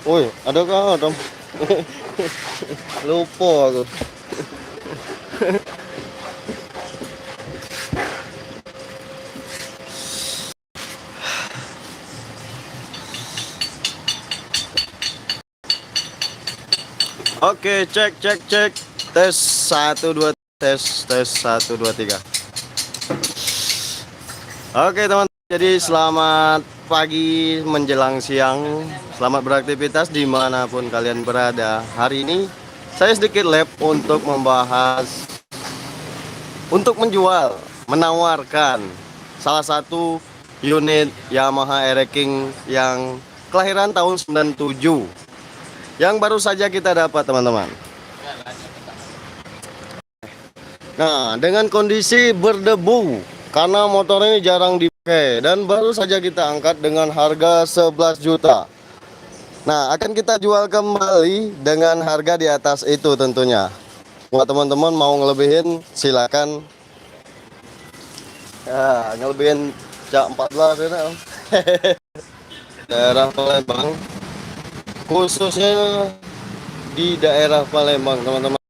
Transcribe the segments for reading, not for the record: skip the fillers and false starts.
Woi, ada kah, Tom? Lupa aku. Oke, cek cek cek. Tes 1 2 tes tes 1 2 3. Oke, teman. Jadi selamat pagi menjelang siang. Selamat beraktivitas dimanapun kalian berada. Hari ini saya sedikit lab untuk membahas, untuk menjual, menawarkan salah satu unit Yamaha Aero King yang kelahiran tahun 97 yang baru saja kita dapat, teman-teman. Nah, dengan kondisi berdebu karena motor ini jarang dipakai dan baru saja kita angkat dengan harga 11 juta. Nah, akan kita jual kembali dengan harga di atas itu tentunya. Buat teman-teman mau ngelebihin silakan. Ya, ngelebihin cak 14 ya. Daerah Palembang, khususnya di daerah Palembang, teman-teman.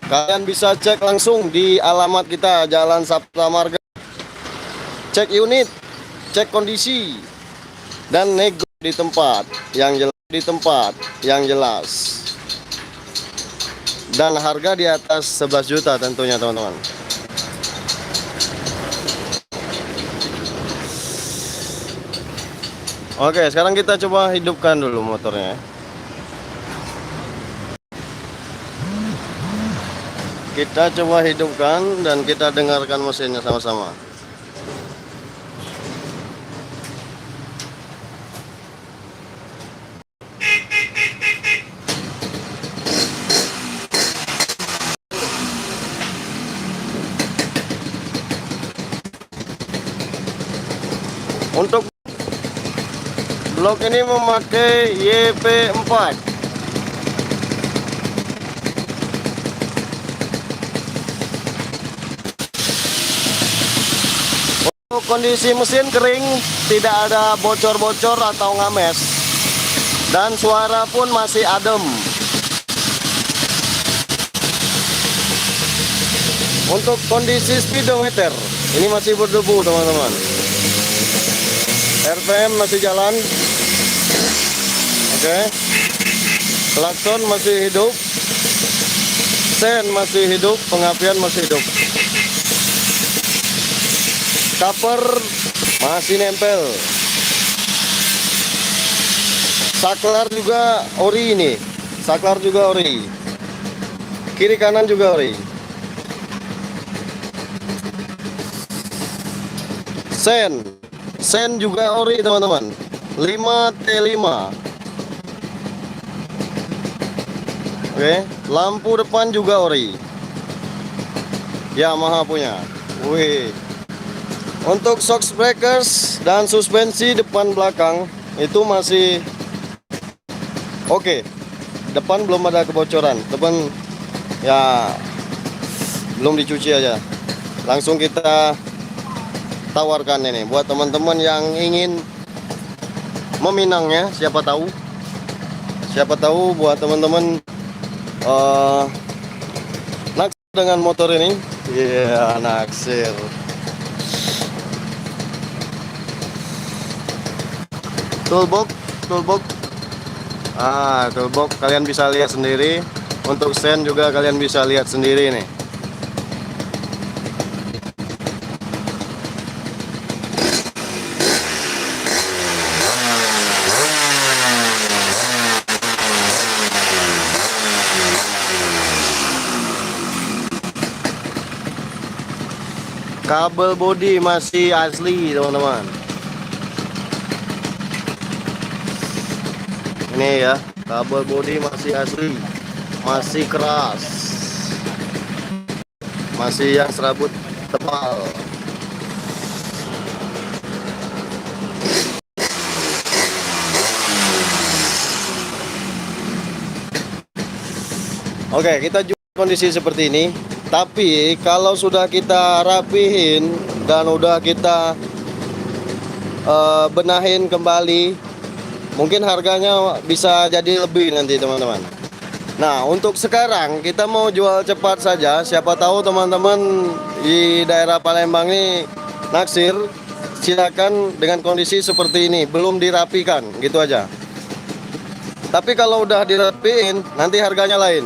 Kalian bisa cek langsung di alamat kita, Jalan Sapta Marga. Cek unit, cek kondisi, dan nego di tempat yang jelas, dan harga di atas 11 juta tentunya, teman-teman. Oke, sekarang kita coba hidupkan dulu motornya. Kita coba hidupkan dan kita dengarkan mesinnya sama-sama. Untuk blok ini memakai YP4. Untuk kondisi mesin kering, tidak ada bocor-bocor atau ngames, dan suara pun masih adem. Untuk kondisi speedometer, ini masih berdebu, teman-teman. RPM masih jalan. Oke. Klakson masih hidup. Sen masih hidup, pengapian masih hidup. Cover masih nempel. Saklar juga ori ini. Saklar juga ori. Kiri kanan juga ori. Sen juga ori, teman-teman. 5T5. Oke, lampu depan juga ori. Yamaha punya. Wih. Untuk shock breakers dan suspensi depan belakang itu masih oke. Depan belum ada kebocoran. Depan ya belum dicuci aja. Langsung kita tawarkan ini buat teman-teman yang ingin meminangnya. Siapa tahu buat teman-teman naksir dengan motor ini. Iya, naksir. Toolbox kalian bisa lihat sendiri. Untuk sen juga kalian bisa lihat sendiri nih. Kabel bodi masih asli, teman-teman. Ini ya, kabel bodi masih asli, masih keras, masih yang serabut tebal. Oke, kita jual kondisi seperti ini. Tapi kalau sudah kita rapihin dan udah kita benahin kembali, Mungkin harganya bisa jadi lebih nanti teman-teman. Nah, untuk sekarang kita mau jual cepat saja. Siapa tahu teman-teman di daerah Palembang ini naksir, silakan dengan kondisi seperti ini, belum dirapikan, gitu aja. Tapi kalau udah dirapiin, nanti harganya lain.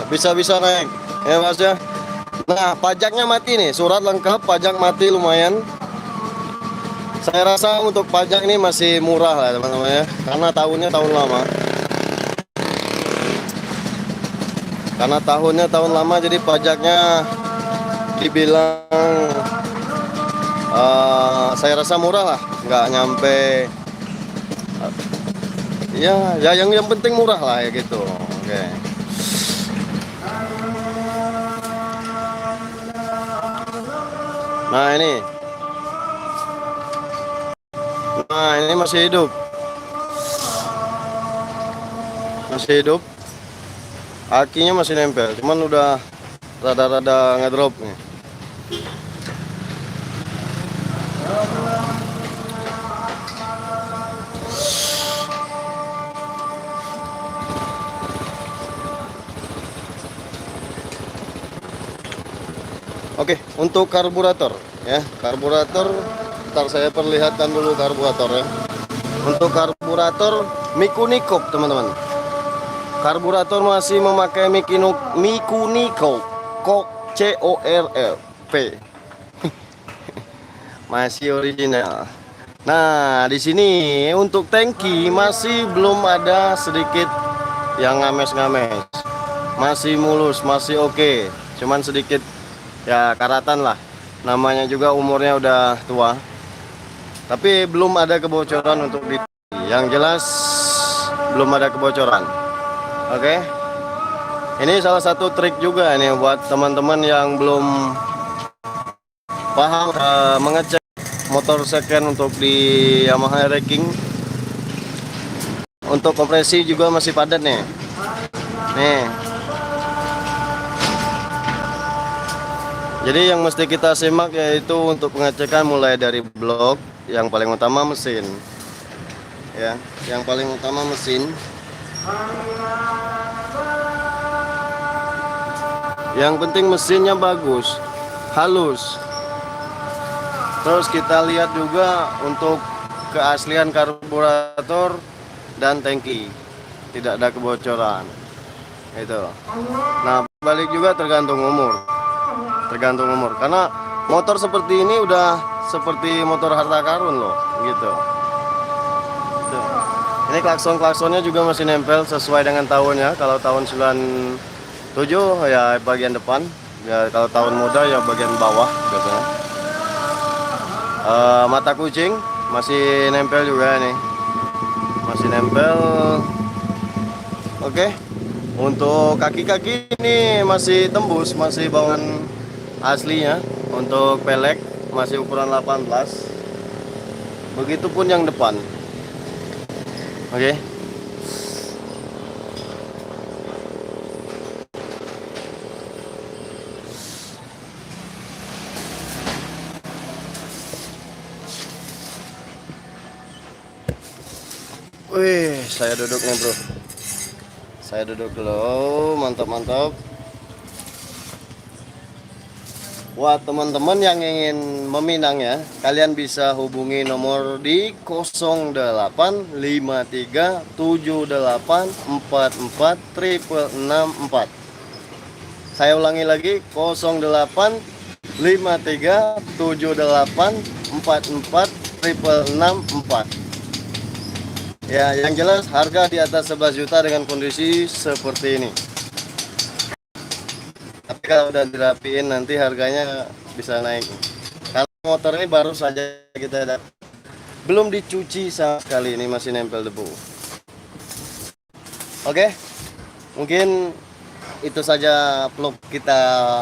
Bisa-bisa naik. Ya Mas ya. Nah, pajaknya mati nih, surat lengkap, pajak mati lumayan. Saya rasa untuk pajak ini masih murah lah teman-teman ya, karena tahunnya tahun lama. Karena tahunnya tahun lama, jadi pajaknya dibilang saya rasa murah lah, nggak nyampe ya yang penting murah lah ya gitu. Oke. Nah ini masih hidup, akinya masih nempel, cuman udah rada-rada ngedrop nih. Oke, untuk karburator ya, karburator ntar saya perlihatkan dulu karburator ya. Untuk karburator Mikuniko teman-teman, karburator masih memakai Mikuniko CORLP masih original. Nah di sini untuk tangki masih belum ada sedikit yang ngames-ngames, masih mulus, masih oke. Cuman sedikit ya karatan lah, namanya juga umurnya udah tua, tapi belum ada kebocoran untuk di, yang jelas belum ada kebocoran. Oke, ini salah satu trik juga nih buat teman-teman yang belum paham mengecek motor second untuk di Yamaha Racing. Untuk kompresi juga masih padat nih. Jadi yang mesti kita simak yaitu untuk pengecekan mulai dari blok, yang paling utama mesin. Ya, yang paling utama mesin. Yang penting mesinnya bagus, halus. Terus kita lihat juga untuk keaslian karburator dan tangki, tidak ada kebocoran. Itu. Nah, balik juga tergantung umur. Karena motor seperti ini udah seperti motor harta karun loh, gitu. Tuh. Ini klakson-klaksonnya juga masih nempel sesuai dengan tahunnya. Kalau tahun 97 ya bagian depan, ya kalau tahun muda ya bagian bawah biasanya. Mata kucing masih nempel juga nih, masih nempel. Oke. Untuk kaki-kaki ini masih tembus, masih bawaan aslinya. Untuk pelek masih ukuran 18, begitupun yang depan. Oke. Wih, saya duduk nih bro, saya duduk dulu. Mantap. Buat teman-teman yang ingin meminang ya, kalian bisa hubungi nomor di 08537844 Saya ulangi lagi, 08537844 Ya, yang jelas harga di atas 11 juta dengan kondisi seperti ini. Tapi kalau udah dirapiin nanti harganya bisa naik. Kalau motor ini baru saja kita dapat, belum dicuci sama sekali, ini masih nempel debu. Oke, mungkin itu saja vlog kita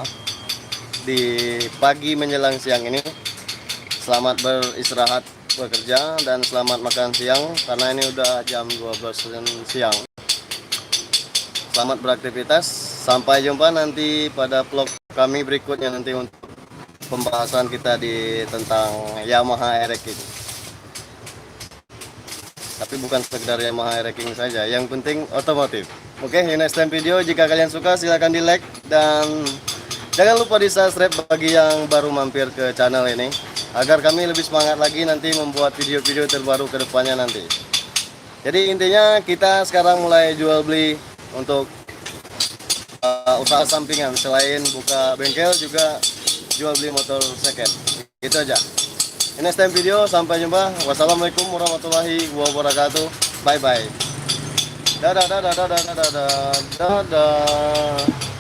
di pagi menjelang siang ini. Selamat beristirahat bekerja dan selamat makan siang karena ini udah jam 12 siang. Selamat beraktivitas. Sampai jumpa nanti pada vlog kami berikutnya nanti untuk pembahasan kita tentang Yamaha RX ini. tapi bukan sekedar Yamaha ranking saja, yang penting otomotif. Oke, next time video jika kalian suka silahkan di like dan jangan lupa di subscribe bagi yang baru mampir ke channel ini agar kami lebih semangat lagi nanti membuat video-video terbaru ke depannya nanti. Jadi intinya kita sekarang mulai jual beli untuk usaha sampingan, selain buka bengkel juga jual beli motor second. Itu aja. Next time video, sampai jumpa. Wassalamualaikum warahmatullahi wabarakatuh. Bye bye. Dadah dadah dadah dadah dadah dadah.